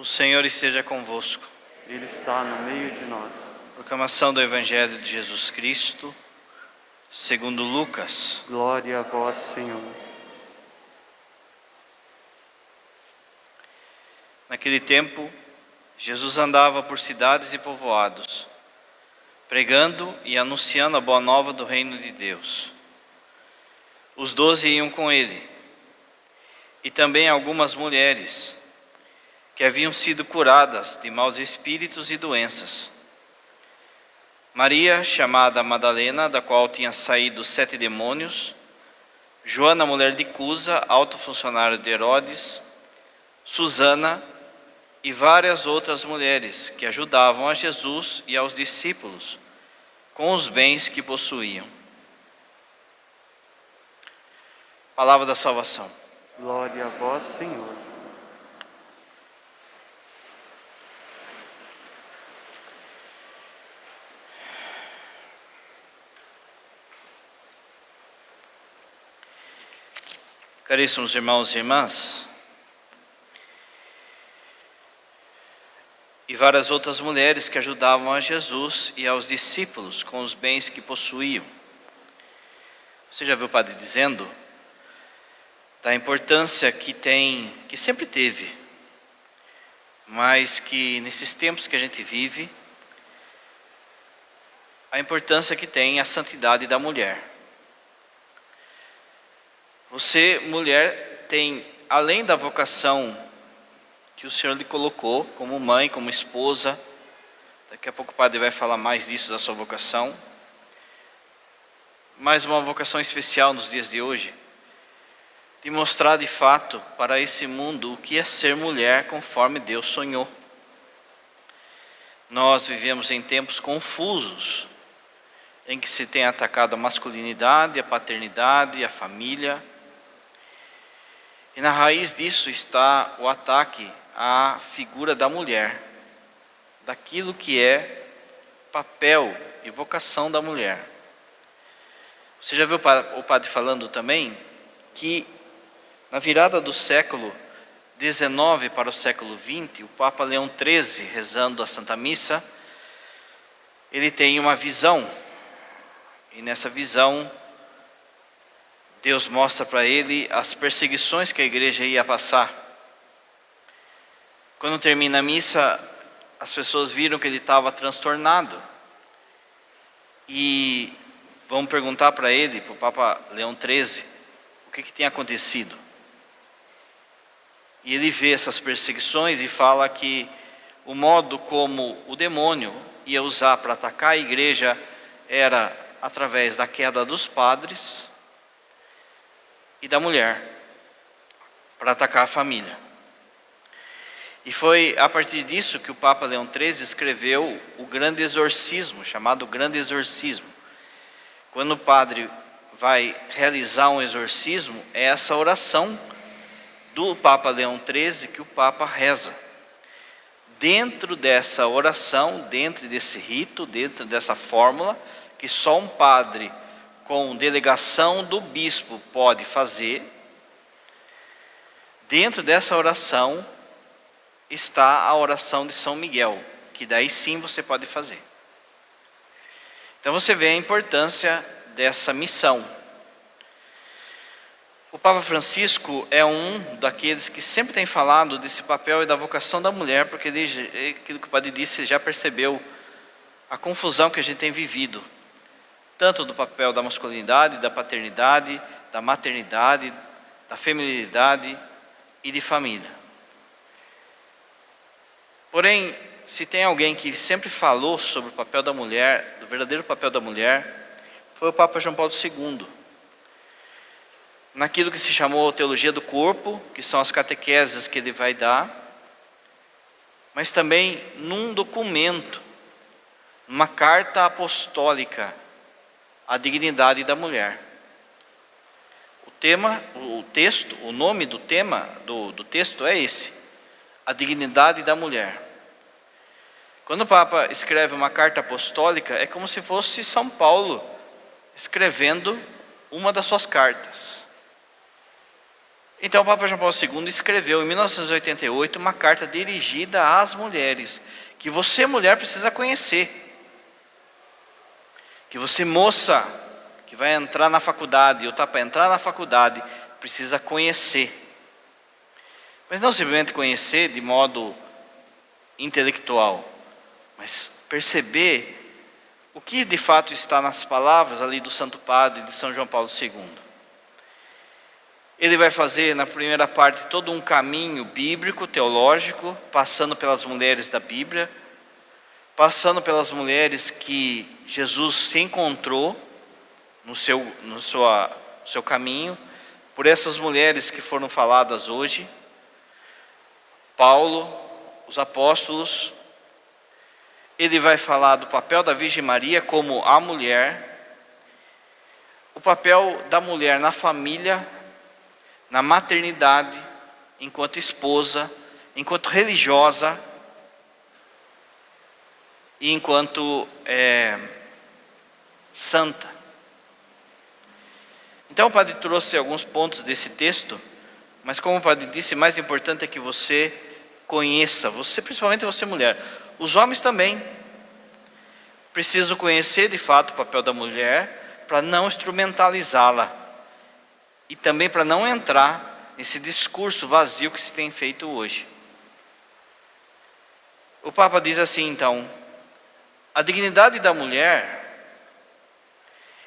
O Senhor esteja convosco. Ele está no meio de nós. Proclamação do Evangelho de Jesus Cristo, segundo Lucas. Glória a vós, Senhor. Naquele tempo, Jesus andava por cidades e povoados, pregando e anunciando a boa nova do reino de Deus. Os 12 iam com ele, e também algumas mulheres que haviam sido curadas de maus espíritos e doenças. Maria, chamada Madalena, da qual tinha saído 7 demônios, Joana, mulher de Cusa, alto funcionário de Herodes, Susana e várias outras mulheres que ajudavam a Jesus e aos discípulos com os bens que possuíam. Palavra da salvação. Glória a vós, Senhor. Caríssimos irmãos e irmãs, e várias outras mulheres que ajudavam a Jesus e aos discípulos com os bens que possuíam. Você já viu o padre dizendo da importância que sempre teve, mas que nesses tempos que a gente vive, a importância que tem a santidade da mulher. Você, mulher, tem, além da vocação que o Senhor lhe colocou, como mãe, como esposa, daqui a pouco o padre vai falar mais disso, da sua vocação, mas uma vocação especial nos dias de hoje, de mostrar de fato para esse mundo o que é ser mulher conforme Deus sonhou. Nós vivemos em tempos confusos, em que se tem atacado a masculinidade, a paternidade, a família. E na raiz disso está o ataque à figura da mulher, daquilo que é papel e vocação da mulher. Você já viu o padre falando também que na virada do século XIX para o século XX, o Papa Leão XIII, rezando a Santa Missa, ele tem uma visão, e nessa visão Deus mostra para ele as perseguições que a igreja ia passar. Quando termina a missa, as pessoas viram que ele estava transtornado. E vão perguntar para ele, para o Papa Leão XIII, o que tinha acontecido. E ele vê essas perseguições e fala que o modo como o demônio ia usar para atacar a igreja era através da queda dos padres e da mulher, para atacar a família. E foi a partir disso que o Papa Leão XIII escreveu o grande exorcismo, chamado Grande Exorcismo. Quando o padre vai realizar um exorcismo, é essa oração do Papa Leão XIII que o Papa reza. Dentro dessa oração, dentro desse rito, dentro dessa fórmula, que só um padre com delegação do bispo pode fazer, dentro dessa oração está a oração de São Miguel, que daí sim você pode fazer. Então você vê a importância dessa missão. O Papa Francisco é um daqueles que sempre tem falado desse papel e da vocação da mulher, porque ele, aquilo que o padre disse, já percebeu a confusão que a gente tem vivido, tanto do papel da masculinidade, da paternidade, da maternidade, da feminilidade e de família. Porém, se tem alguém que sempre falou sobre o papel da mulher, do verdadeiro papel da mulher, foi o Papa João Paulo II. Naquilo que se chamou teologia do corpo, que são as catequeses que ele vai dar, mas também num documento, numa carta apostólica, a dignidade da mulher. O nome do tema do texto é esse, a dignidade da mulher. Quando o Papa escreve uma carta apostólica, é como se fosse São Paulo escrevendo uma das suas cartas. Então o Papa João Paulo II escreveu em 1988 uma carta dirigida às mulheres, que você, mulher, precisa conhecer. Que você, moça, que vai entrar na faculdade, ou está para entrar na faculdade, precisa conhecer. Mas não simplesmente conhecer de modo intelectual, mas perceber o que de fato está nas palavras ali do Santo Padre de São João Paulo II. Ele vai fazer na primeira parte todo um caminho bíblico, teológico, passando pelas mulheres da Bíblia, passando pelas mulheres que Jesus se encontrou no seu caminho, por essas mulheres que foram faladas hoje, Paulo, os apóstolos. Ele vai falar do papel da Virgem Maria como a mulher, o papel da mulher na família, na maternidade, enquanto esposa, enquanto religiosa e enquanto santa. Então o padre trouxe alguns pontos desse texto, mas como o padre disse, mais importante é que você conheça, você, principalmente você mulher. Os homens também precisam conhecer de fato o papel da mulher para não instrumentalizá-la e também para não entrar nesse discurso vazio que se tem feito hoje. O Papa diz assim então: a dignidade da mulher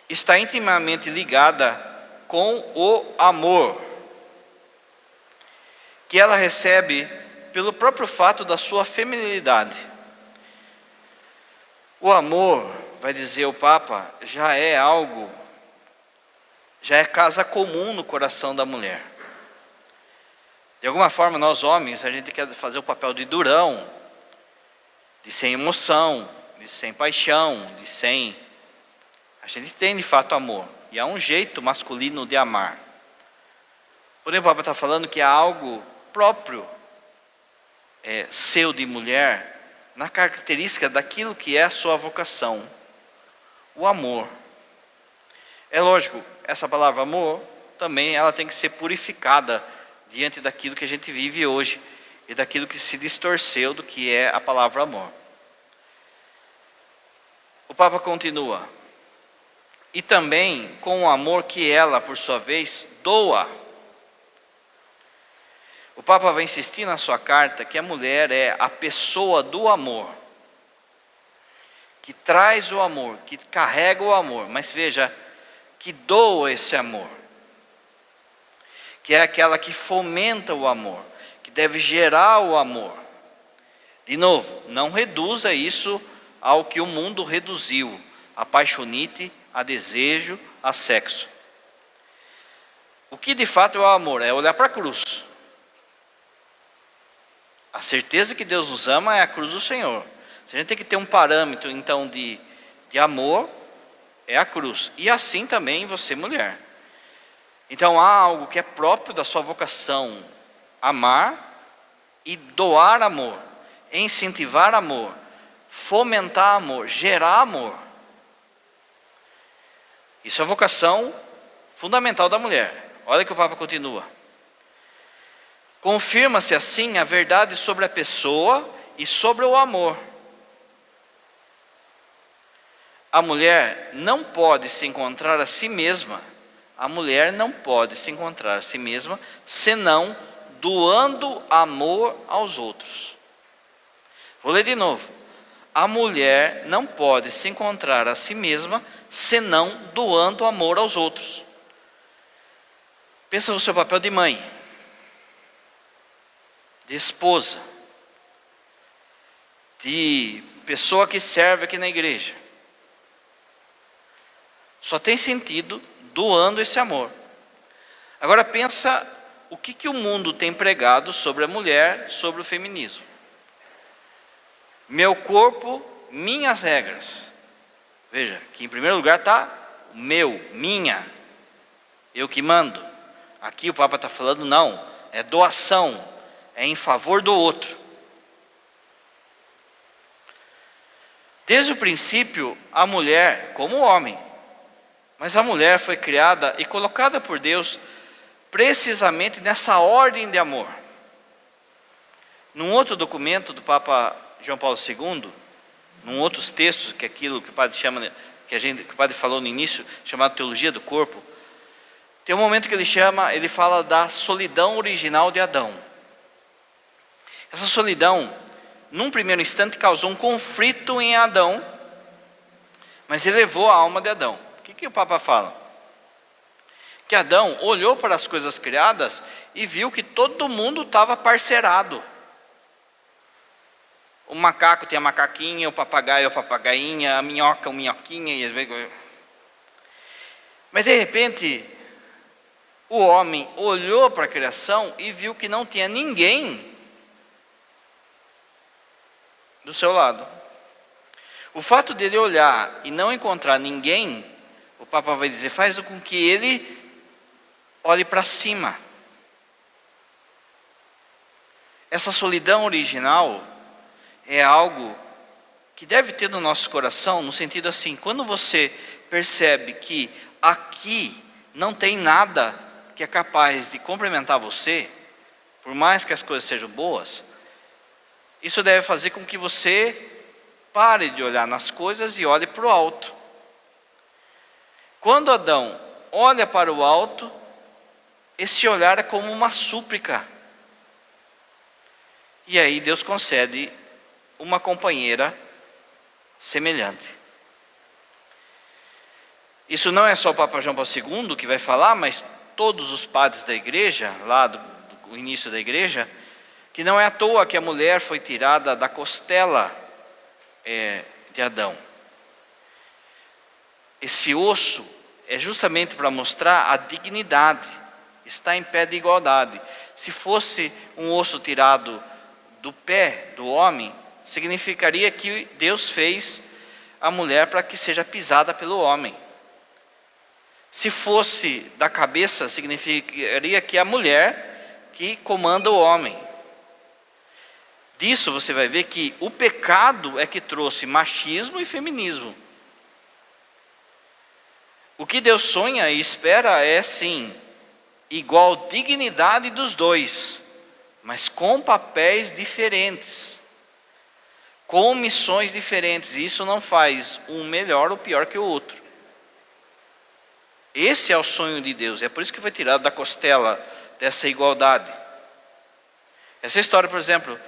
está intimamente ligada com o amor que ela recebe pelo próprio fato da sua feminilidade. O amor, vai dizer o Papa, já é casa comum no coração da mulher. De alguma forma, nós homens, a gente quer fazer o papel de durão, de sem emoção, de sem paixão, a gente tem de fato amor, e há um jeito masculino de amar. Porém, o Papa está falando que há algo próprio, seu de mulher, na característica daquilo que é a sua vocação, o amor. É lógico, essa palavra amor, também ela tem que ser purificada diante daquilo que a gente vive hoje, e daquilo que se distorceu do que é a palavra amor. O Papa continua: e também com o amor que ela, por sua vez, doa. O Papa vai insistir na sua carta que a mulher é a pessoa do amor, que traz o amor, que carrega o amor, mas veja, que doa esse amor, que é aquela que fomenta o amor, que deve gerar o amor. De novo, não reduza isso ao que o mundo reduziu, a paixonite, a desejo, a sexo. O que de fato é o amor? É olhar para a cruz. A certeza que Deus nos ama é a cruz do Senhor. Se a gente tem que ter um parâmetro, então, de amor, é a cruz. E assim também você, mulher. Então, há algo que é próprio da sua vocação: amar e doar amor, incentivar amor, fomentar amor, gerar amor. Isso é a vocação fundamental da mulher. Olha que o Papa continua: confirma-se assim a verdade sobre a pessoa e sobre o amor. A mulher não pode se encontrar a si mesma. A mulher não pode se encontrar a si mesma senão doando amor aos outros. Vou ler de novo. A mulher não pode se encontrar a si mesma senão doando amor aos outros. Pensa no seu papel de mãe, de esposa, de pessoa que serve aqui na igreja. Só tem sentido doando esse amor. Agora pensa o que o mundo tem pregado sobre a mulher, sobre o feminismo. Meu corpo, minhas regras. Veja, que em primeiro lugar está meu, minha, eu que mando. Aqui o Papa está falando, não, é doação, é em favor do outro. Desde o princípio, a mulher, como o homem, mas a mulher foi criada e colocada por Deus precisamente nessa ordem de amor. Num outro documento do Papa João Paulo II, num outros textos, que é aquilo que o padre chama, que o padre falou no início, chamado Teologia do Corpo, tem um momento que ele fala da solidão original de Adão. Essa solidão, num primeiro instante, causou um conflito em Adão, mas elevou a alma de Adão. O que o Papa fala? Que Adão olhou para as coisas criadas e viu que todo mundo estava parcerado. O macaco tem a macaquinha, o papagaio a papagainha, a minhoca, o minhoquinha. Mas de repente, o homem olhou para a criação e viu que não tinha ninguém do seu lado. O fato dele olhar e não encontrar ninguém, o Papa vai dizer, faz com que ele olhe para cima. Essa solidão original é algo que deve ter no nosso coração, no sentido assim, quando você percebe que aqui não tem nada que é capaz de complementar você, por mais que as coisas sejam boas, isso deve fazer com que você pare de olhar nas coisas e olhe para o alto. Quando Adão olha para o alto, esse olhar é como uma súplica. E aí Deus concede uma companheira semelhante. Isso não é só o Papa João Paulo II que vai falar, mas todos os padres da igreja, lá do início da igreja, que não é à toa que a mulher foi tirada da costela de Adão. Esse osso é justamente para mostrar a dignidade, está em pé de igualdade. Se fosse um osso tirado do pé do homem, significaria que Deus fez a mulher para que seja pisada pelo homem. Se fosse da cabeça, significaria que é a mulher que comanda o homem. Disso você vai ver que o pecado é que trouxe machismo e feminismo. O que Deus sonha e espera é sim, igual dignidade dos dois, mas com papéis diferentes, com missões diferentes. Isso não faz um melhor ou pior que o outro. Esse é o sonho de Deus, é por isso que foi tirado da costela dessa igualdade. Essa história, por exemplo,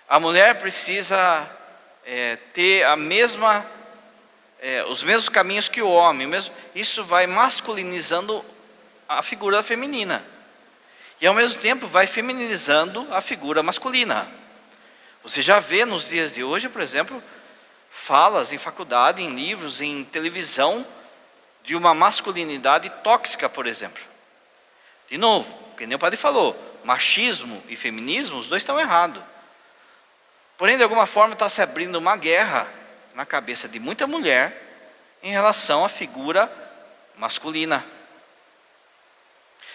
a mulher precisa ter os mesmos caminhos que o homem. Isso vai masculinizando a figura feminina. E ao mesmo tempo vai feminilizando a figura masculina. Você já vê nos dias de hoje, por exemplo, falas em faculdade, em livros, em televisão, de uma masculinidade tóxica, por exemplo. De novo, que nem o padre falou, machismo e feminismo, os dois estão errados. Porém, de alguma forma, está se abrindo uma guerra na cabeça de muita mulher em relação à figura masculina.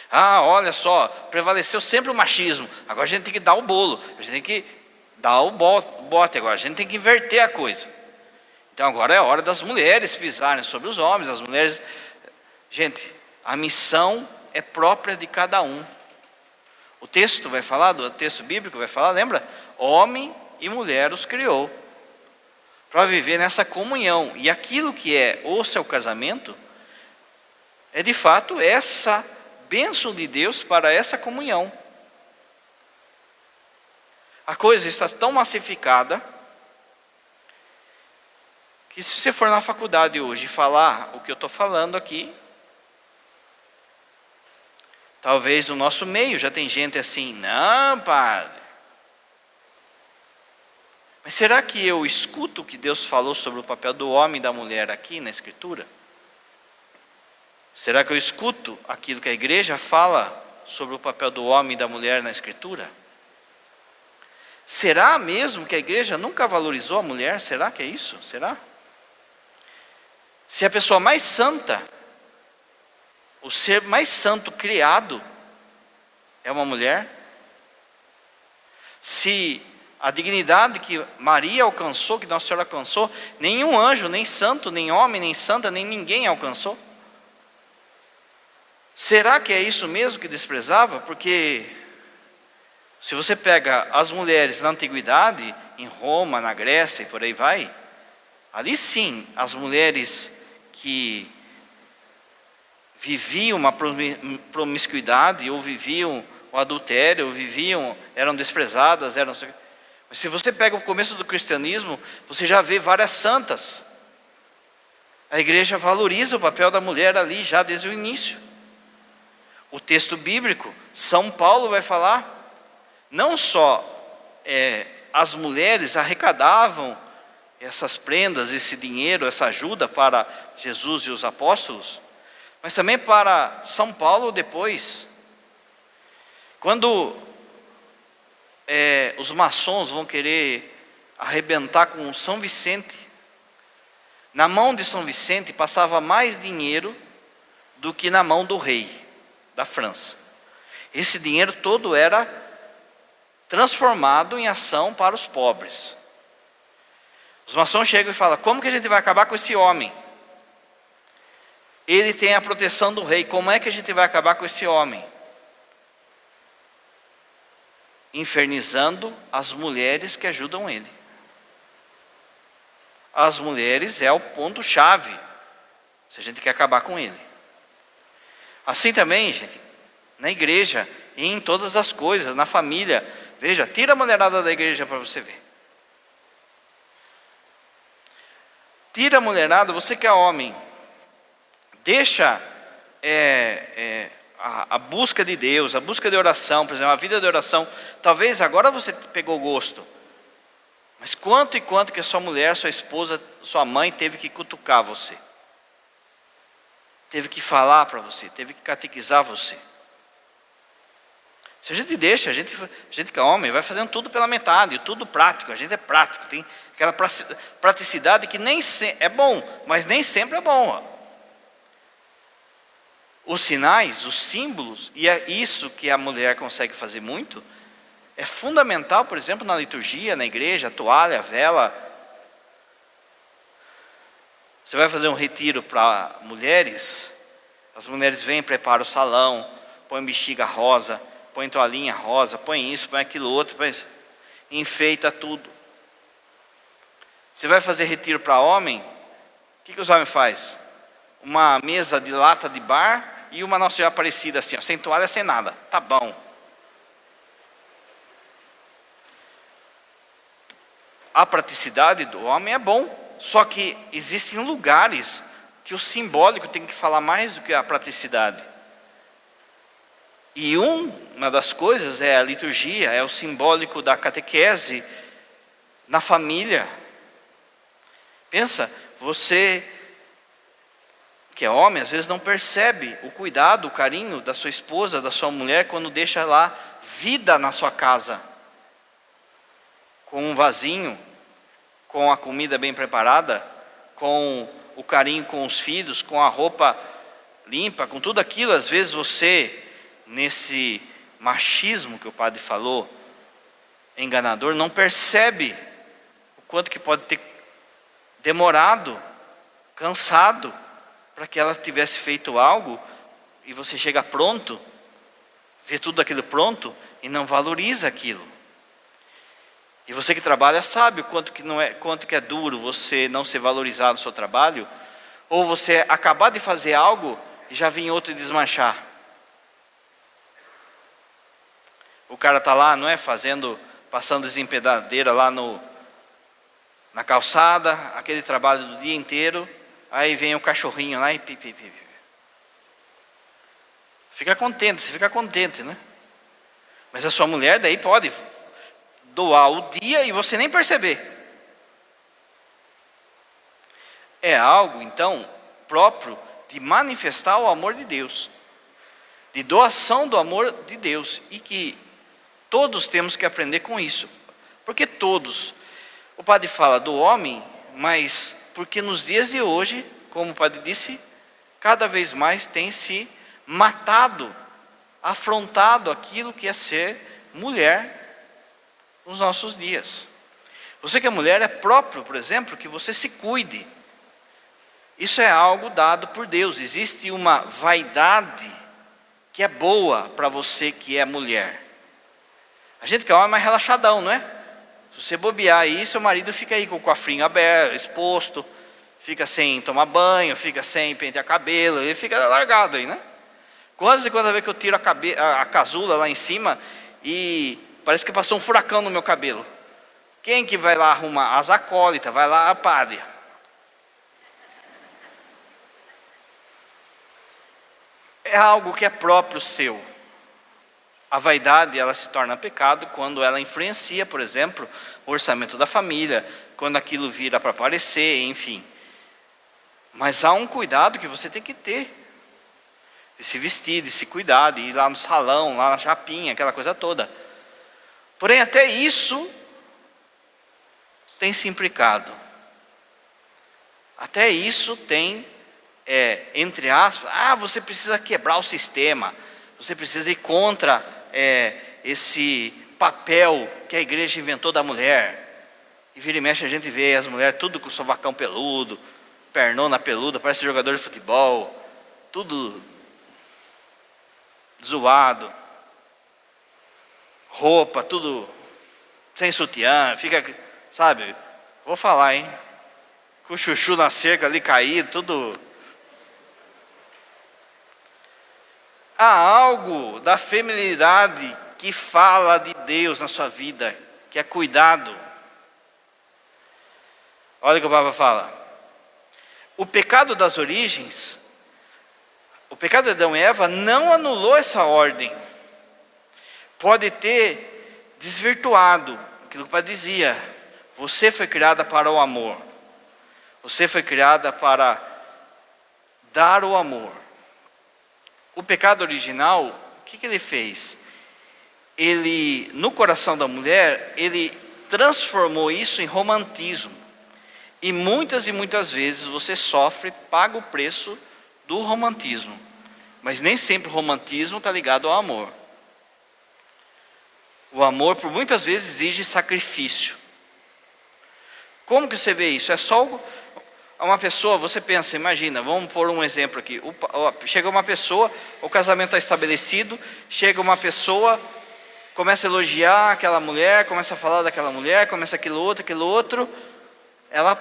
Ah, olha só, prevaleceu sempre o machismo, agora a gente tem que dar o bolo, a gente tem que dar o bote agora, a gente tem que inverter a coisa. Então agora é hora das mulheres pisarem sobre os homens, as mulheres... Gente, a missão é própria de cada um. O texto vai falar, o texto bíblico vai falar, lembra? Homem e mulher os criou para viver nessa comunhão. E aquilo que é o seu casamento é de fato essa bênção de Deus para essa comunhão. A coisa está tão massificada que se você for na faculdade hoje falar o que eu estou falando aqui, talvez no nosso meio já tem gente assim, não, padre. Mas será que eu escuto o que Deus falou sobre o papel do homem e da mulher aqui na Escritura? Será que eu escuto aquilo que a igreja fala sobre o papel do homem e da mulher na Escritura? Será mesmo que a igreja nunca valorizou a mulher? Será que é isso? Será? Se a pessoa mais santa, o ser mais santo criado é uma mulher, se a dignidade que Maria alcançou, que Nossa Senhora alcançou, nenhum anjo, nem santo, nem homem, nem santa, nem ninguém alcançou. Será que é isso mesmo que desprezava? Porque se você pega as mulheres na antiguidade, em Roma, na Grécia e por aí vai, ali sim, as mulheres que viviam uma promiscuidade, ou viviam o adultério, ou eram desprezadas, Mas se você pega o começo do cristianismo, você já vê várias santas. A igreja valoriza o papel da mulher ali já desde o início. O texto bíblico, São Paulo vai falar, não só as mulheres arrecadavam essas prendas, esse dinheiro, essa ajuda para Jesus e os apóstolos, mas também para São Paulo depois. Quando os maçons vão querer arrebentar com São Vicente, na mão de São Vicente passava mais dinheiro do que na mão do rei da França. Esse dinheiro todo era transformado em ação para os pobres. Os maçons chegam e falam: como que a gente vai acabar com esse homem? Ele tem a proteção do rei, como é que a gente vai acabar com esse homem? Infernizando as mulheres que ajudam ele. As mulheres é o ponto-chave, se a gente quer acabar com ele. Assim também, gente, na igreja e em todas as coisas, na família. Veja, tira a mulherada da igreja para você ver. Tira a mulherada, você que é homem. Deixa a busca de Deus, a busca de oração, por exemplo, a vida de oração. Talvez agora você pegou gosto. Mas quanto e quanto que a sua mulher, sua esposa, sua mãe teve que cutucar você? Teve que falar para você, teve que catequizar você. Se a gente deixa, a gente que é homem, vai fazendo tudo pela metade, tudo prático, a gente é prático, tem aquela praticidade que nem sempre é bom, mas nem sempre é bom. Os sinais, os símbolos, e é isso que a mulher consegue fazer muito, é fundamental, por exemplo, na liturgia, na igreja, a toalha, a vela. Você vai fazer um retiro para mulheres, as mulheres vêm, preparam o salão, põem bexiga rosa, põem toalhinha rosa, põem isso, põem aquilo outro, enfeita tudo. Você vai fazer retiro para homem, o que os homens fazem? Uma mesa de lata de bar e uma Nossa Senhora Aparecida assim, ó, sem toalha, sem nada, tá bom. A praticidade do homem é bom, só que existem lugares que o simbólico tem que falar mais do que a praticidade. E uma das coisas é a liturgia, é o simbólico da catequese na família. Pensa, você que é homem, às vezes não percebe o cuidado, o carinho da sua esposa, da sua mulher, quando deixa lá vida na sua casa. Com um vasinho, com a comida bem preparada, com o carinho com os filhos, com a roupa limpa, com tudo aquilo. Às vezes você, nesse machismo que o padre falou, enganador, não percebe o quanto que pode ter demorado, cansado, para que ela tivesse feito algo, e você chega pronto, vê tudo aquilo pronto, e não valoriza aquilo. E você que trabalha sabe o quanto que é duro você não ser valorizado no seu trabalho, ou você acabar de fazer algo e já vir outro e desmanchar. O cara está lá, não é, passando desempedadeira lá na calçada, aquele trabalho do dia inteiro, aí vem o cachorrinho lá e pipi. Fica contente, você fica contente, né? Mas a sua mulher daí pode doar o dia e você nem perceber. É algo, então, próprio de manifestar o amor de Deus, de doação do amor de Deus, e que todos temos que aprender com isso. Porque todos, o padre fala do homem, mas porque nos dias de hoje, como o padre disse, cada vez mais tem se matado, afrontado aquilo que é ser mulher nos nossos dias. Você que é mulher, é próprio, por exemplo, que você se cuide. Isso é algo dado por Deus. Existe uma vaidade que é boa para você que é mulher. A gente que é homem é mais relaxadão, não é? Se você bobear aí, seu marido fica aí com o cofrinho aberto, exposto, fica sem tomar banho, fica sem pentear cabelo, ele fica largado aí, né? Quantas e quantas vezes que eu tiro a casula lá em cima e parece que passou um furacão no meu cabelo. Quem que vai lá arrumar? As acólitas, vai lá a padre. É algo que é próprio seu. A vaidade, ela se torna pecado quando ela influencia, por exemplo, o orçamento da família, quando aquilo vira para aparecer, enfim. Mas há um cuidado que você tem que ter. De se vestir, de se cuidar, de ir lá no salão, lá na chapinha, aquela coisa toda. Porém, até isso tem se implicado. Até isso tem, entre aspas, você precisa quebrar o sistema. Você precisa ir contra esse papel que a igreja inventou da mulher. E vira e mexe a gente vê as mulheres tudo com sovacão peludo, pernona peluda, parece jogador de futebol, tudo zoado, roupa, tudo sem sutiã, fica, sabe, vou falar, hein, com o chuchu na cerca ali caído, tudo. Há algo da feminilidade que fala de Deus na sua vida, que é cuidado. Olha o que o Papa fala. O pecado das origens, o pecado de Adão e Eva não anulou essa ordem. Pode ter desvirtuado aquilo que o Pai dizia. Você foi criada para o amor. Você foi criada para dar o amor. O pecado original, o que ele fez? Ele, no coração da mulher, ele transformou isso em romantismo. E muitas vezes você sofre, paga o preço do romantismo. Mas nem sempre o romantismo está ligado ao amor. O amor, por muitas vezes, exige sacrifício. Como que você vê isso? É só uma pessoa, você pensa, imagina, vamos pôr um exemplo aqui. Chega uma pessoa, o casamento está estabelecido, chega uma pessoa, começa a elogiar aquela mulher, começa a falar daquela mulher, começa aquilo outro, ela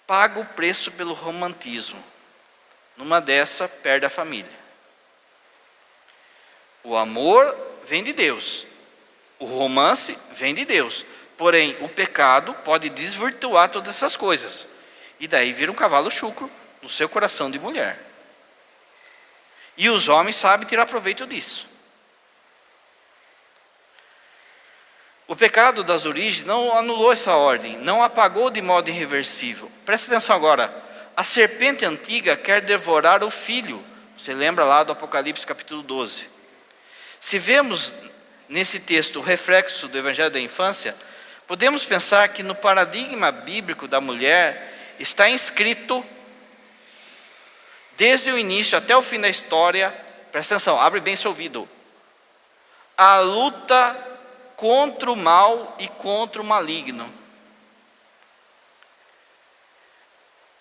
paga o preço pelo romantismo. Numa dessa, perde a família. O amor vem de Deus. O romance vem de Deus. Porém, o pecado pode desvirtuar todas essas coisas. E daí vira um cavalo chucro no seu coração de mulher. E os homens sabem tirar proveito disso. O pecado das origens não anulou essa ordem, não apagou de modo irreversível. Presta atenção agora. A serpente antiga quer devorar o filho. Você lembra lá do Apocalipse capítulo 12. Se vemos nesse texto o reflexo do Evangelho da Infância, podemos pensar que no paradigma bíblico da mulher está inscrito, desde o início até o fim da história, presta atenção, abre bem seu ouvido, a luta contra o mal e contra o maligno.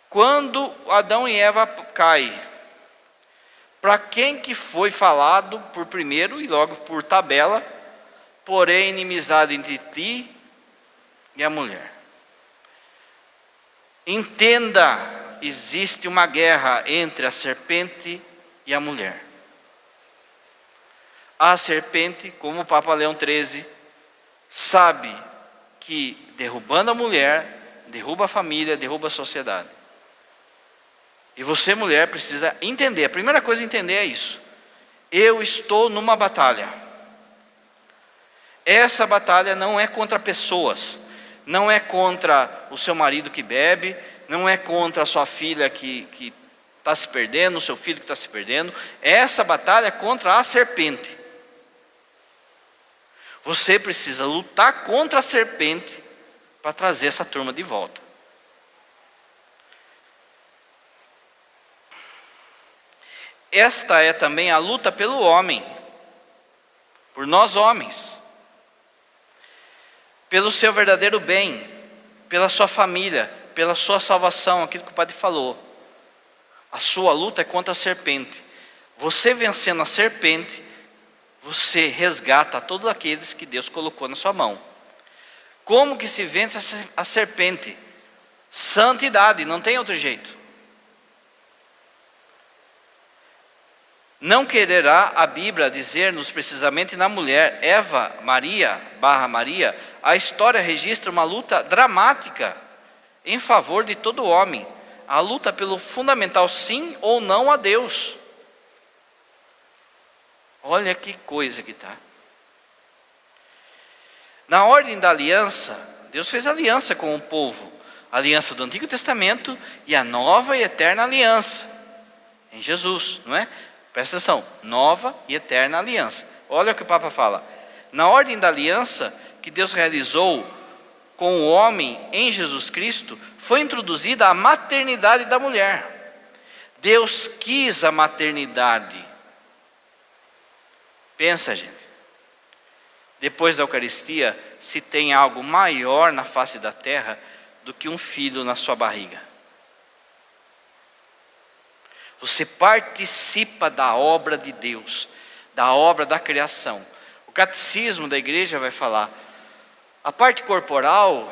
Quando Adão e Eva caem, para quem que foi falado por primeiro e logo por tabela, porém inimizade entre ti e a mulher. Entenda, existe uma guerra entre a serpente e a mulher. A serpente, como o Papa Leão XIII, sabe que derrubando a mulher, derruba a família, derruba a sociedade. E você, mulher, precisa entender. A primeira coisa a entender é isso. Eu estou numa batalha. Essa batalha não é contra pessoas. Não é contra o seu marido que bebe. Não é contra a sua filha que está se perdendo, o seu filho que está se perdendo. Essa batalha é contra a serpente. Você precisa lutar contra a serpente para trazer essa turma de volta. Esta é também a luta pelo homem, por nós homens, pelo seu verdadeiro bem, pela sua família, pela sua salvação, aquilo que o padre falou. A sua luta é contra a serpente. Você vencendo a serpente, você resgata todos aqueles que Deus colocou na sua mão. Como que se vence a serpente? Santidade, não tem outro jeito. Não quererá a Bíblia dizer-nos precisamente na mulher Eva, Maria, a história registra uma luta dramática em favor de todo homem. A luta pelo fundamental sim ou não a Deus. Olha que coisa que está. Na ordem da aliança, Deus fez aliança com o povo. A aliança do Antigo Testamento e a nova e eterna aliança. Em Jesus, não é? Presta atenção, nova e eterna aliança. Olha o que o Papa fala. Na ordem da aliança que Deus realizou com o homem em Jesus Cristo, foi introduzida a maternidade da mulher. Deus quis a maternidade. Pensa, gente. Depois da Eucaristia, se tem algo maior na face da terra do que um filho na sua barriga. Você participa da obra de Deus, da obra da criação. O catecismo da igreja vai falar, a parte corporal,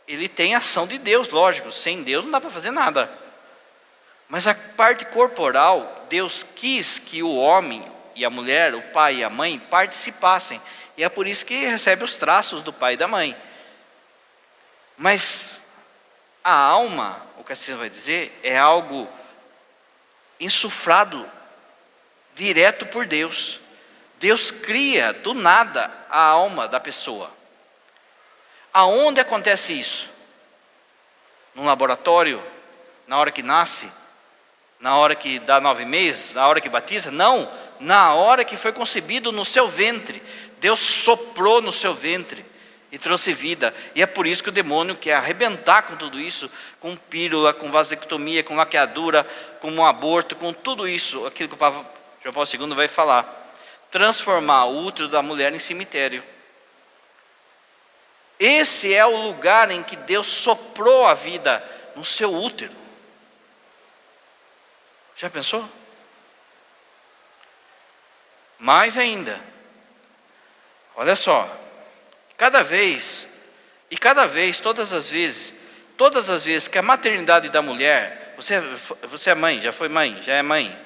ele tem ação de Deus, lógico, sem Deus não dá para fazer nada. Mas a parte corporal, Deus quis que o homem e a mulher, o pai e a mãe, participassem. E é por isso que recebe os traços do pai e da mãe. Mas a alma, o catecismo vai dizer, é algo insuflado direto por Deus. Deus cria do nada a alma da pessoa. Aonde acontece isso? Num laboratório? Na hora que nasce? Na hora que dá 9 meses? Na hora que batiza? Não, na hora que foi concebido no seu ventre. Deus soprou no seu ventre e trouxe vida. E é por isso que o demônio quer arrebentar com tudo isso, com pílula, com vasectomia, com laqueadura, com um aborto, com tudo isso, aquilo que o Papa João Paulo II vai falar. Transformar o útero da mulher em cemitério. Esse é o lugar em que Deus soprou a vida no seu útero. Já pensou? Mais ainda, olha só, cada vez, todas as vezes que a maternidade da mulher, você é mãe, já foi mãe, já é mãe.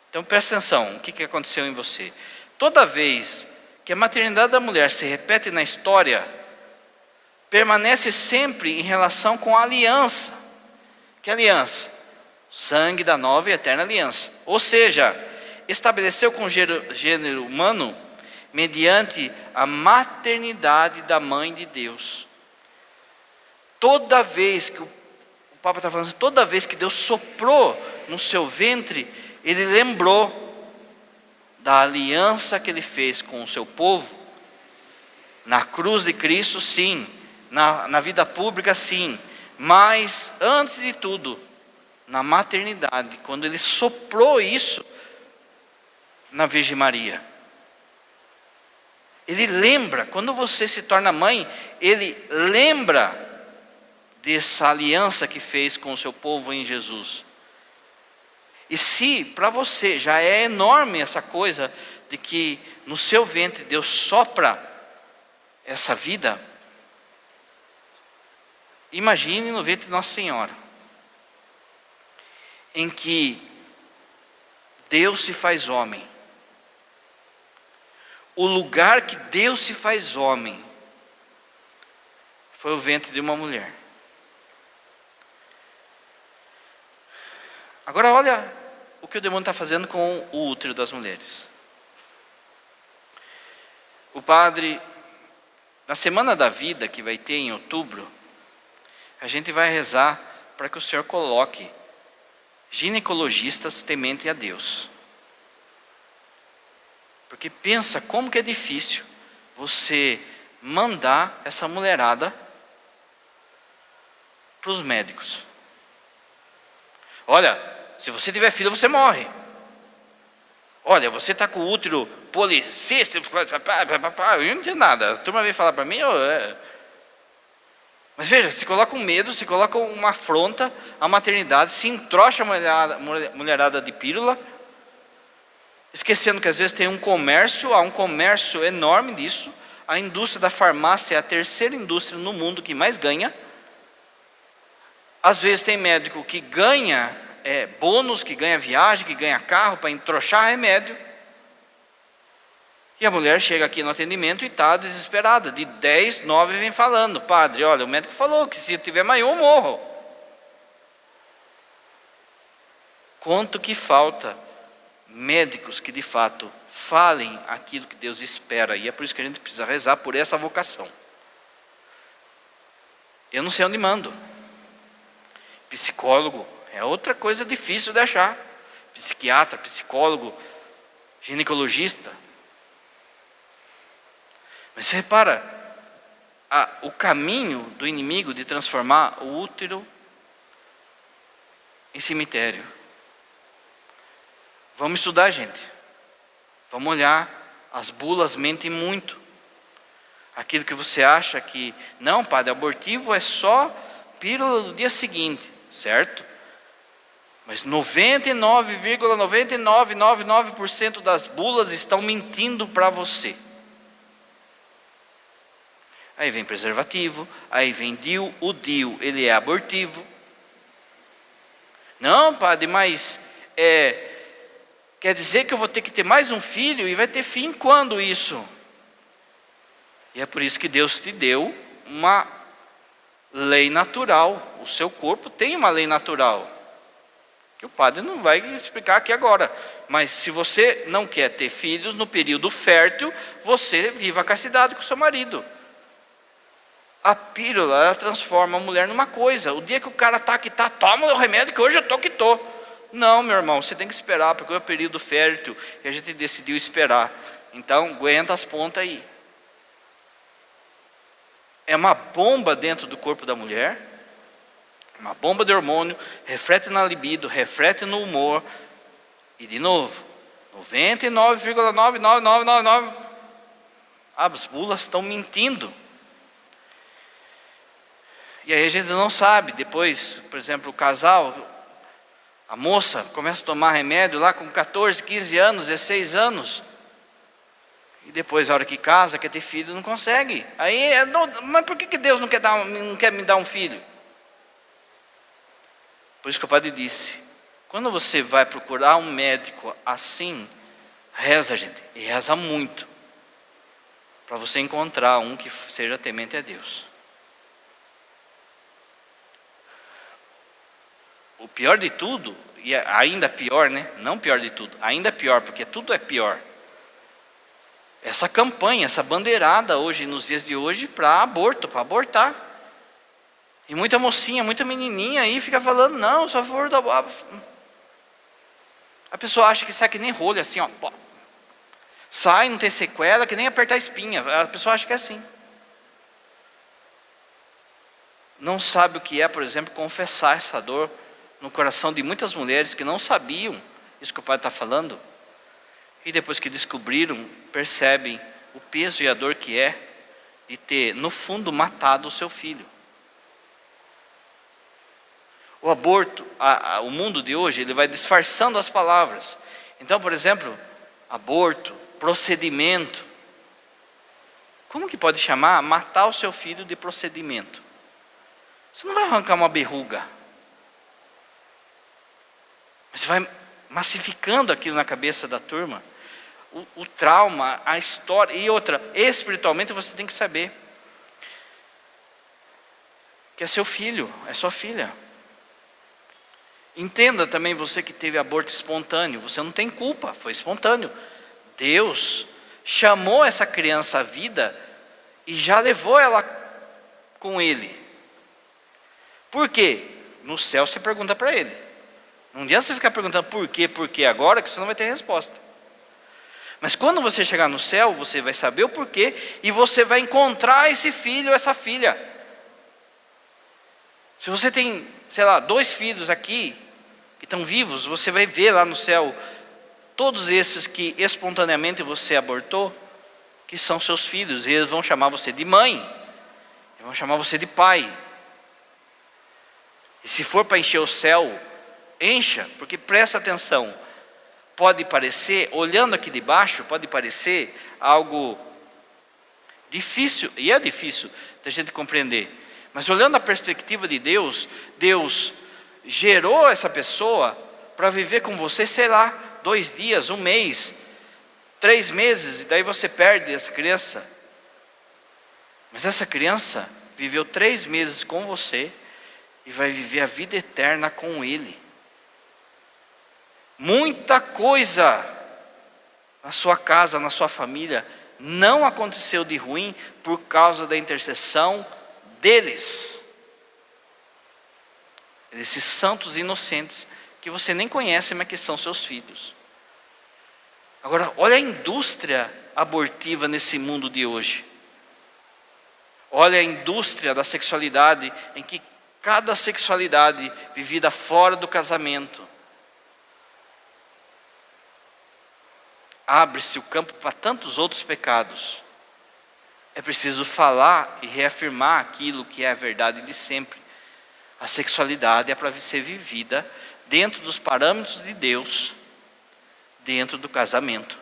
Então presta atenção, o que aconteceu em você? Toda vez que a maternidade da mulher se repete na história, permanece sempre em relação com a aliança. Que aliança? Sangue da nova e eterna aliança. Ou seja, estabeleceu com o gênero humano mediante a maternidade da mãe de Deus. Toda vez que o Papa está falando, toda vez que Deus soprou no seu ventre, ele lembrou da aliança que ele fez com o seu povo. Na cruz de Cristo, sim. Na vida pública, sim. Mas, antes de tudo, na maternidade, quando ele soprou isso na Virgem Maria. Ele lembra, quando você se torna mãe, ele lembra dessa aliança que fez com o seu povo em Jesus. E se para você já é enorme essa coisa de que no seu ventre Deus sopra essa vida, imagine no ventre de Nossa Senhora, em que Deus se faz homem. O lugar que Deus se faz homem foi o ventre de uma mulher. Agora olha o que o demônio está fazendo com o útero das mulheres. O padre, na Semana da Vida, que vai ter em outubro, a gente vai rezar para que o Senhor coloque ginecologistas temente a Deus. Porque pensa como que é difícil você mandar essa mulherada para os médicos. Olha, se você tiver filho, você morre. Olha, você está com o útero policístico, eu não entendo nada. A turma vem falar para mim, Mas veja, se coloca um medo, se coloca uma afronta à maternidade, se entrocha a mulherada de pílula, Esquecendo que às vezes tem há um comércio enorme disso. A indústria da farmácia é a terceira indústria no mundo que mais ganha. Às vezes tem médico que ganha bônus, que ganha viagem, que ganha carro para entrochar remédio. E a mulher chega aqui no atendimento e está desesperada. De 10, 9 vem falando: padre, olha, o médico falou que se tiver maior eu morro. Quanto que falta médicos que de fato falem aquilo que Deus espera. E é por isso que a gente precisa rezar por essa vocação. Eu não sei onde mando. Psicólogo é outra coisa difícil de achar. Psiquiatra, psicólogo, ginecologista. Mas você repara, o caminho do inimigo de transformar o útero em cemitério. Vamos estudar, gente. Vamos olhar. As bulas mentem muito. Aquilo que você acha que, não, padre, abortivo é só pílula do dia seguinte, certo? Mas 99,9999% das bulas estão mentindo para você. Aí vem preservativo, aí vem DIU. O DIU, ele é abortivo. Não, padre, mas quer dizer que eu vou ter que ter mais um filho e vai ter fim quando isso? E é por isso que Deus te deu uma lei natural. O seu corpo tem uma lei natural, que o padre não vai explicar aqui agora. Mas se você não quer ter filhos no período fértil, você viva a castidade com o seu marido. A pílula, ela transforma a mulher numa coisa. O dia que o cara está que está, toma o remédio que hoje eu estou que estou. Não, meu irmão, você tem que esperar, porque é o período fértil e a gente decidiu esperar. Então, aguenta as pontas aí. É uma bomba dentro do corpo da mulher, uma bomba de hormônio, reflete na libido, reflete no humor. E de novo, 99,99999, as bulas estão mentindo. E aí a gente não sabe. Depois, por exemplo, o casal, a moça começa a tomar remédio lá com 14, 15 anos, 16 anos. E depois, a hora que casa, quer ter filho, não consegue. Aí, mas por que Deus não quer me dar um filho? Por isso que o padre disse: quando você vai procurar um médico assim, reza, gente, e reza muito, para você encontrar um que seja temente a Deus. O pior de tudo, e ainda pior, né? Não pior de tudo, ainda pior, porque tudo é pior. Essa campanha, essa bandeirada hoje, nos dias de hoje, para aborto, para abortar. E muita mocinha, muita menininha aí fica falando: não, só a favor da... A pessoa acha que sai que nem rolha, assim, ó. Sai, não tem sequela, que nem apertar a espinha. A pessoa acha que é assim. Não sabe o que é, por exemplo, confessar essa dor no coração de muitas mulheres que não sabiam isso que o padre está falando. E depois que descobriram, percebem o peso e a dor que é de ter, no fundo, matado o seu filho. O aborto, o mundo de hoje, ele vai disfarçando as palavras. Então, por exemplo, aborto, procedimento. Como que pode chamar matar o seu filho de procedimento? Você não vai arrancar uma verruga. Você vai massificando aquilo na cabeça da turma. O trauma, a história. E outra, espiritualmente você tem que saber que é seu filho, é sua filha. Entenda também, você que teve aborto espontâneo, você não tem culpa, foi espontâneo. Deus chamou essa criança à vida e já levou ela com Ele. Por quê? No céu você pergunta para Ele. Não adianta você ficar perguntando por quê agora, que você não vai ter resposta. Mas quando você chegar no céu, você vai saber o porquê e você vai encontrar esse filho, essa filha. Se você tem, 2 filhos aqui, que estão vivos, você vai ver lá no céu, todos esses que espontaneamente você abortou, que são seus filhos, e eles vão chamar você de mãe, eles vão chamar você de pai. E se for para encher o céu, encha, porque presta atenção, pode parecer, olhando aqui de baixo, pode parecer algo difícil, e é difícil da gente compreender. Mas olhando a perspectiva de Deus, Deus gerou essa pessoa para viver com você, sei lá, 2 dias, 1 mês, 3 meses, e daí você perde essa criança. Mas essa criança viveu 3 meses com você e vai viver a vida eterna com Ele. Muita coisa na sua casa, na sua família, não aconteceu de ruim por causa da intercessão deles. Esses santos inocentes que você nem conhece, mas que são seus filhos. Agora, olha a indústria abortiva nesse mundo de hoje. Olha a indústria da sexualidade, em que cada sexualidade vivida fora do casamento abre-se o campo para tantos outros pecados. É preciso falar e reafirmar aquilo que é a verdade de sempre. A sexualidade é para ser vivida dentro dos parâmetros de Deus, dentro do casamento.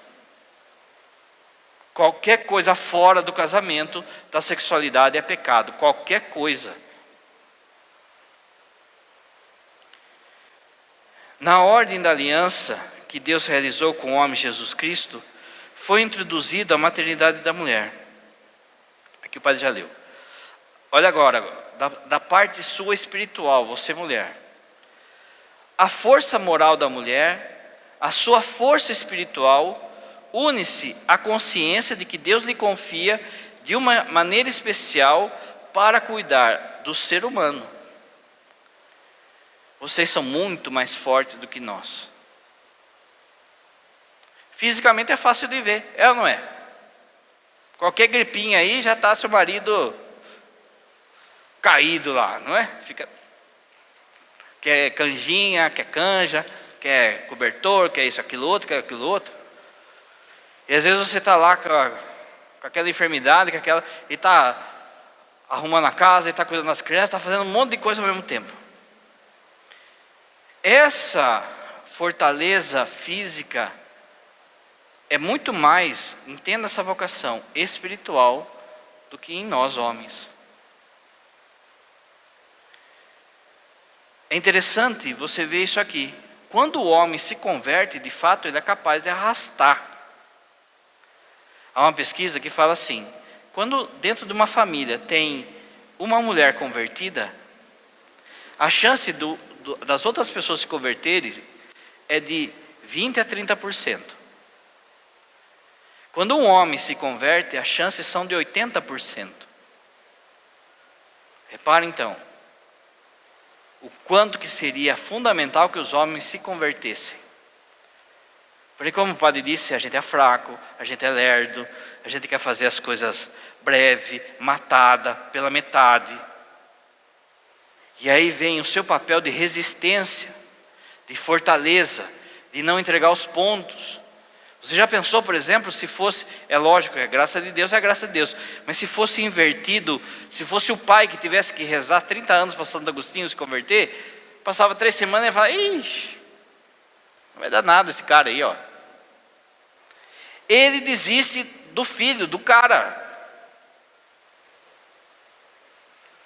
Qualquer coisa fora do casamento, da sexualidade, é pecado. Qualquer coisa. Na ordem da aliança que Deus realizou com o homem Jesus Cristo, foi introduzida a maternidade da mulher. Aqui o padre já leu. Olha agora, da parte sua espiritual, você mulher. A força moral da mulher, a sua força espiritual, une-se à consciência de que Deus lhe confia de uma maneira especial para cuidar do ser humano. Vocês são muito mais fortes do que nós. Fisicamente é fácil de ver, é ou não é? Qualquer gripinha aí já está seu marido caído lá, não é? Quer canjinha, quer canja, quer cobertor, quer isso, aquilo outro, quer aquilo outro. E às vezes você está lá com aquela enfermidade, e está arrumando a casa, e está cuidando das crianças, está fazendo um monte de coisa ao mesmo tempo. Essa fortaleza física é muito mais, entenda essa vocação, espiritual do que em nós homens. É interessante você ver isso aqui. Quando o homem se converte, de fato, ele é capaz de arrastar. Há uma pesquisa que fala assim: quando dentro de uma família tem uma mulher convertida, a chance das outras pessoas se converterem é de 20% a 30%. Quando um homem se converte, as chances são de 80%. Repara então, o quanto que seria fundamental que os homens se convertessem. Porque como o padre disse, a gente é fraco, a gente é lerdo, a gente quer fazer as coisas breve, matada, pela metade. E aí vem o seu papel de resistência, de fortaleza, de não entregar os pontos. Você já pensou, por exemplo, se fosse, é lógico, é graça de Deus, mas se fosse invertido, se fosse o pai que tivesse que rezar 30 anos para Santo Agostinho se converter, passava 3 semanas e falava: ixi, não vai dar nada esse cara aí, ó. Ele desiste do filho, do cara.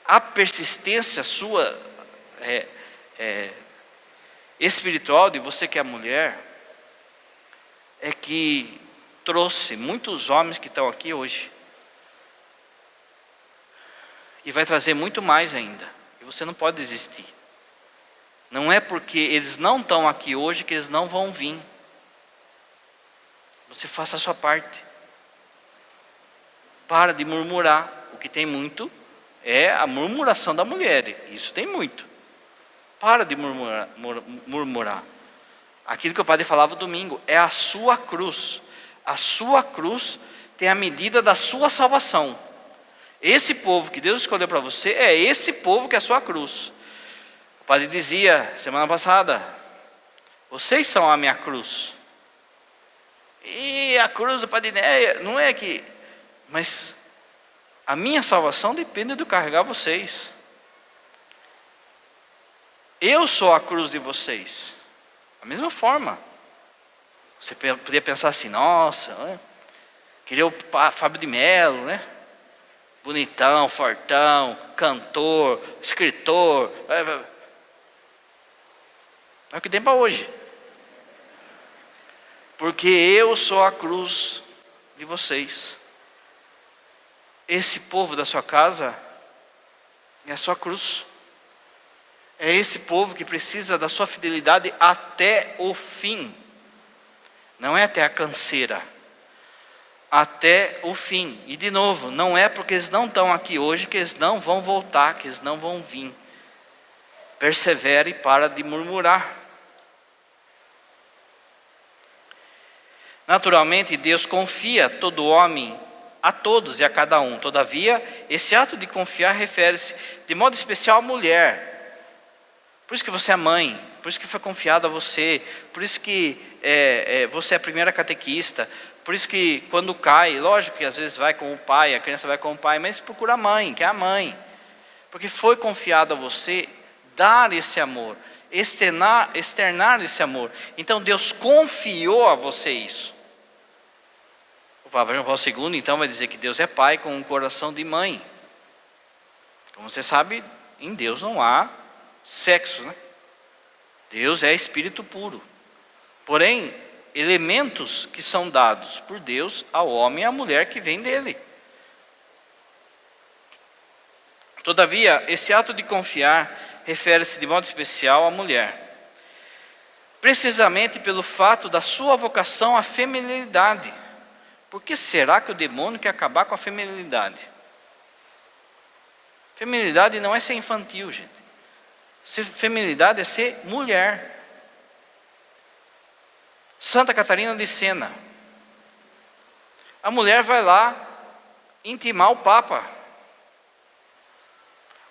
A persistência sua espiritual de você que é mulher, é que trouxe muitos homens que estão aqui hoje. E vai trazer muito mais ainda. E você não pode desistir. Não é porque eles não estão aqui hoje que eles não vão vir. Você faça a sua parte. Para de murmurar. O que tem muito é a murmuração da mulher. Isso tem muito. Para de murmurar. Aquilo que o padre falava domingo, é a sua cruz. A sua cruz tem a medida da sua salvação. Esse povo que Deus escolheu para você, é esse povo que é a sua cruz. O padre dizia, semana passada: vocês são a minha cruz. E a cruz do Padre Néia, não é que... Mas a minha salvação depende de eu carregar vocês. Eu sou a cruz de vocês. Da mesma forma. Você podia pensar assim, nossa, né? Queria o Fábio de Mello, né? Bonitão, fortão, cantor, escritor. É o que tem para hoje. Porque eu sou a cruz de vocês. Esse povo da sua casa é a sua cruz. É esse povo que precisa da sua fidelidade até o fim. Não é até a canseira. Até o fim. E de novo, não é porque eles não estão aqui hoje que eles não vão voltar, que eles não vão vir. Persevere e para de murmurar. Naturalmente, Deus confia todo homem a todos e a cada um. Todavia, esse ato de confiar refere-se de modo especial à mulher. Por isso que você é mãe, por isso que foi confiado a você, por isso que você é a primeira catequista, por isso que quando cai, lógico que às vezes vai com o pai, a criança vai com o pai, mas procura a mãe, que é a mãe. Porque foi confiado a você dar esse amor, externar esse amor. Então Deus confiou a você isso. O Papa João Paulo II então vai dizer que Deus é pai com um coração de mãe. Como você sabe, em Deus não há sexo, né? Deus é espírito puro. Porém, elementos que são dados por Deus ao homem e à mulher que vem dele. Todavia, esse ato de confiar refere-se de modo especial à mulher. Precisamente pelo fato da sua vocação à feminilidade. Por que será que o demônio quer acabar com a feminilidade? Feminilidade não é ser infantil, gente. Feminilidade é ser mulher. Santa Catarina de Sena. A mulher vai lá intimar o Papa.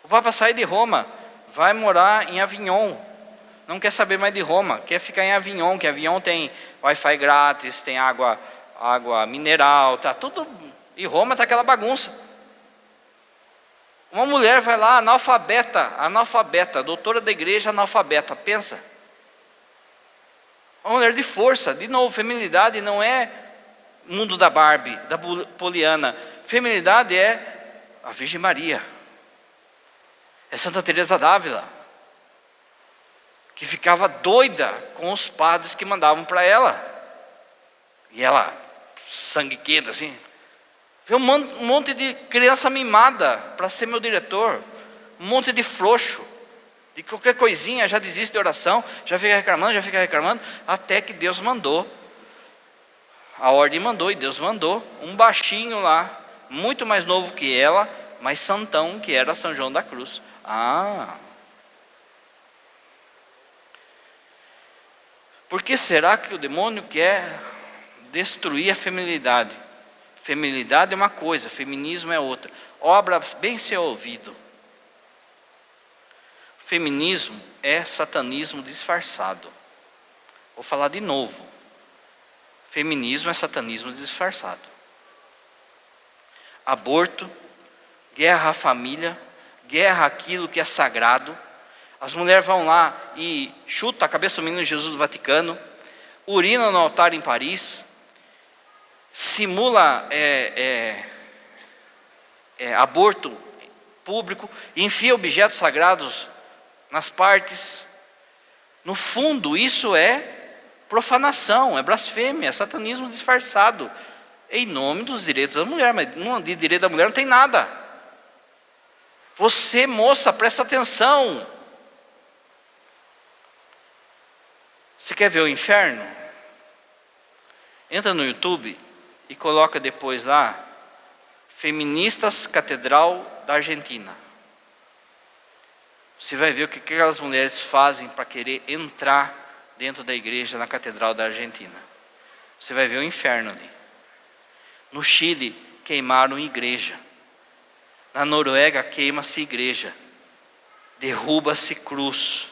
O Papa sai de Roma, vai morar em Avignon. Não quer saber mais de Roma, quer ficar em Avignon, que Avignon tem Wi-Fi grátis, tem água mineral, tá tudo. E Roma tá aquela bagunça. Uma mulher vai lá, analfabeta, doutora da igreja, analfabeta, pensa. Uma mulher de força, de novo, feminilidade não é mundo da Barbie, da Poliana. Feminilidade é a Virgem Maria. É Santa Teresa d'Ávila, que ficava doida com os padres que mandavam para ela. E ela, sangue quente assim, vê um monte de criança mimada para ser meu diretor, um monte de frouxo, de qualquer coisinha já desiste de oração, já fica reclamando, até que Deus mandou, a ordem mandou, e Deus mandou um baixinho lá, muito mais novo que ela, mas santão, que era São João da Cruz. Por que será que o demônio quer destruir a feminilidade? Feminilidade é uma coisa, feminismo é outra. Obra bem seu ouvido. Feminismo é satanismo disfarçado. Vou falar de novo. Feminismo é satanismo disfarçado. Aborto, guerra à família, guerra àquilo que é sagrado. As mulheres vão lá e chutam a cabeça do menino Jesus do Vaticano, urinam no altar em Paris, simula aborto público, enfia objetos sagrados nas partes. No fundo, isso é profanação, é blasfêmia, é satanismo disfarçado, em nome dos direitos da mulher. Mas de direito da mulher não tem nada. Você, moça, presta atenção. Você quer ver o inferno? Entra no YouTube e coloca depois lá, Feministas Catedral da Argentina. Você vai ver o que aquelas mulheres fazem para querer entrar dentro da igreja na Catedral da Argentina. Você vai ver o inferno ali. No Chile, queimaram igreja. Na Noruega, queima-se igreja. Derruba-se cruz.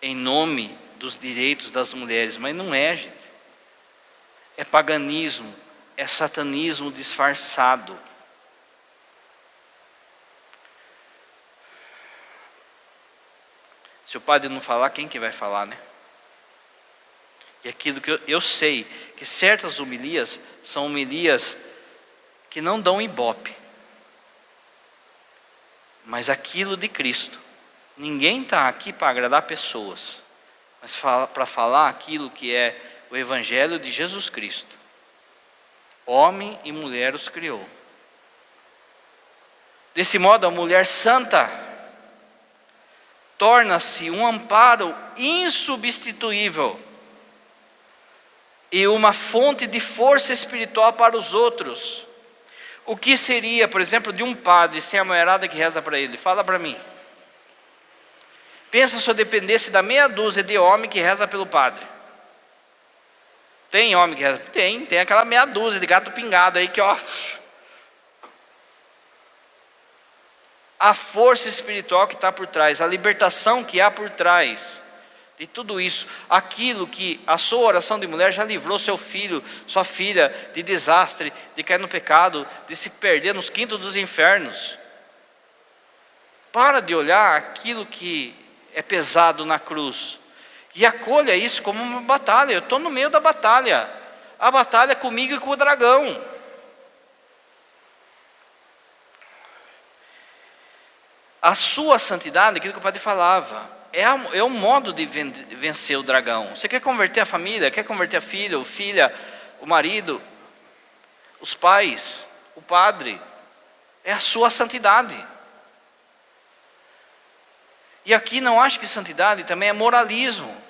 Em nome dos direitos das mulheres. Mas não é, gente. É paganismo. É satanismo disfarçado. Se o padre não falar, quem que vai falar, né? E aquilo que eu sei, que certas homilias são homilias que não dão ibope. Mas aquilo de Cristo. Ninguém está aqui para agradar pessoas, mas para falar aquilo que é o Evangelho de Jesus Cristo. Homem e mulher os criou. Desse modo, a mulher santa torna-se um amparo insubstituível e uma fonte de força espiritual para os outros. O que seria, por exemplo, de um padre sem a mulherada que reza para ele? Fala para mim. Pensa se eu dependesse da meia dúzia de homem que reza pelo padre. Tem homem que reza? Tem aquela meia dúzia de gato pingado aí que ó. A força espiritual que está por trás, a libertação que há por trás de tudo isso, aquilo que a sua oração de mulher já livrou seu filho, sua filha de desastre, de cair no pecado, de se perder nos quintos dos infernos. Para de olhar aquilo que é pesado na cruz e acolha isso como uma batalha. Eu estou no meio da batalha, a batalha comigo e com o dragão. A sua santidade, aquilo que o padre falava, é um modo de vencer o dragão. Você quer converter a família, quer converter a filha, ou filha, o marido, os pais, o padre, é a sua santidade. E aqui não acho que santidade também é moralismo.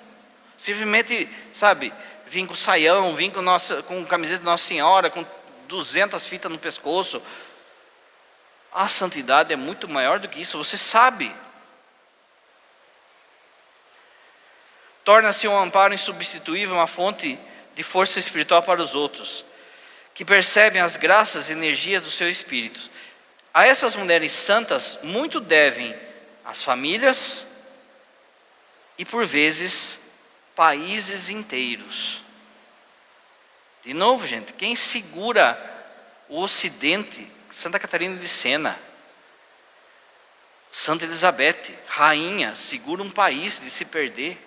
Simplesmente, sabe, vim com saião, vim com camiseta de Nossa Senhora, com 200 fitas no pescoço. A santidade é muito maior do que isso, você sabe. Torna-se um amparo insubstituível, uma fonte de força espiritual para os outros, que percebem as graças e energias do seu espírito. A essas mulheres santas, muito devem as famílias e, por vezes, países inteiros. De novo, gente, quem segura o Ocidente? Santa Catarina de Sena, Santa Elizabeth, rainha, segura um país de se perder.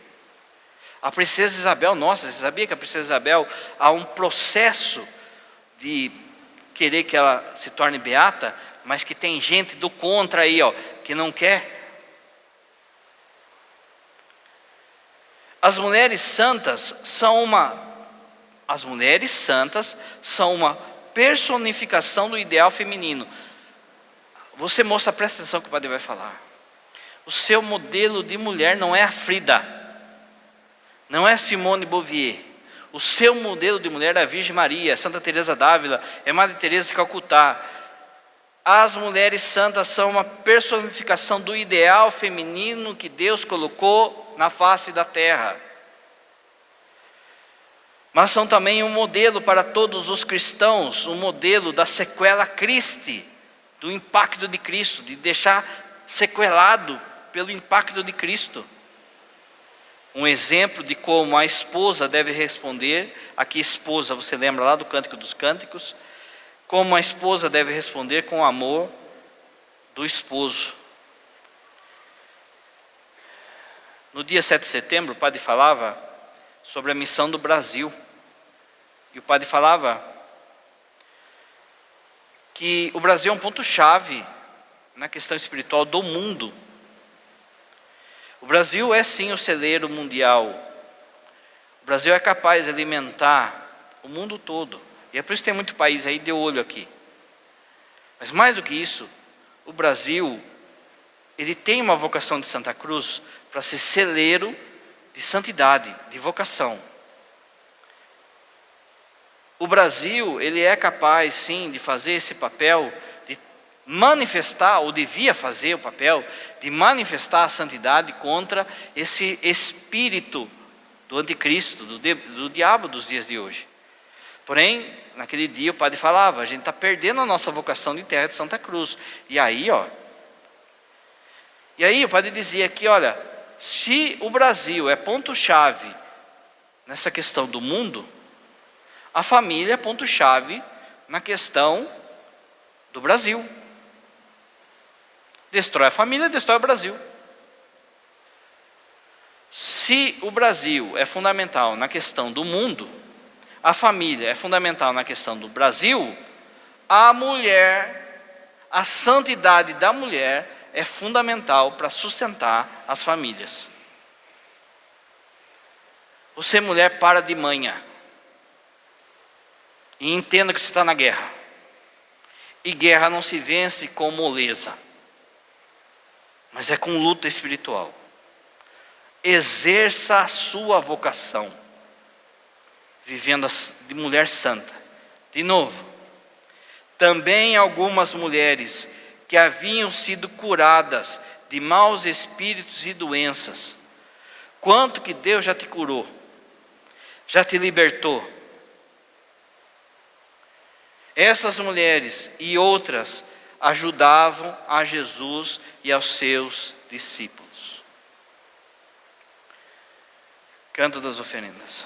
A princesa Isabel, nossa, você sabia que a princesa Isabel há um processo de querer que ela se torne beata, mas que tem gente do contra aí, ó, que não quer. As mulheres santas são uma personificação do ideal feminino. Você, moça, presta atenção que o padre vai falar. O seu modelo de mulher não é a Frida, não é Simone Beauvoir. O seu modelo de mulher é a Virgem Maria, Santa Teresa d'Ávila, é Madre Teresa de Calcutá. As mulheres santas são uma personificação do ideal feminino que Deus colocou na face da terra. Mas são também um modelo para todos os cristãos, um modelo da sequela Christi, do impacto de Cristo, de deixar sequelado pelo impacto de Cristo. Um exemplo de como a esposa deve responder, aqui esposa, você lembra lá do Cântico dos Cânticos, como a esposa deve responder com o amor do esposo. No dia 7 de setembro, o padre falava sobre a missão do Brasil. E o padre falava que o Brasil é um ponto-chave na questão espiritual do mundo. O Brasil é sim o celeiro mundial. O Brasil é capaz de alimentar o mundo todo. E é por isso que tem muito país aí de olho aqui. Mas mais do que isso, o Brasil, ele tem uma vocação de Santa Cruz para ser celeiro de santidade, de vocação. O Brasil, ele é capaz sim de fazer esse papel, de manifestar, ou devia fazer o papel, de manifestar a santidade contra esse espírito do anticristo, do diabo dos dias de hoje. Porém, naquele dia o padre falava, a gente está perdendo a nossa vocação de terra de Santa Cruz. E aí o padre dizia que, olha, se o Brasil é ponto-chave nessa questão do mundo, a família é ponto-chave na questão do Brasil. Destrói a família, destrói o Brasil. Se o Brasil é fundamental na questão do mundo, a família é fundamental na questão do Brasil, a mulher, a santidade da mulher é fundamental para sustentar as famílias. Você, mulher, para de manhã e entenda que você está na guerra. E guerra não se vence com moleza, mas é com luta espiritual. Exerça a sua vocação, vivendo de mulher santa. De novo, também algumas mulheres que haviam sido curadas de maus espíritos e doenças. Quanto que Deus já te curou, já te libertou. Essas mulheres e outras ajudavam a Jesus e aos seus discípulos. Canto das oferendas.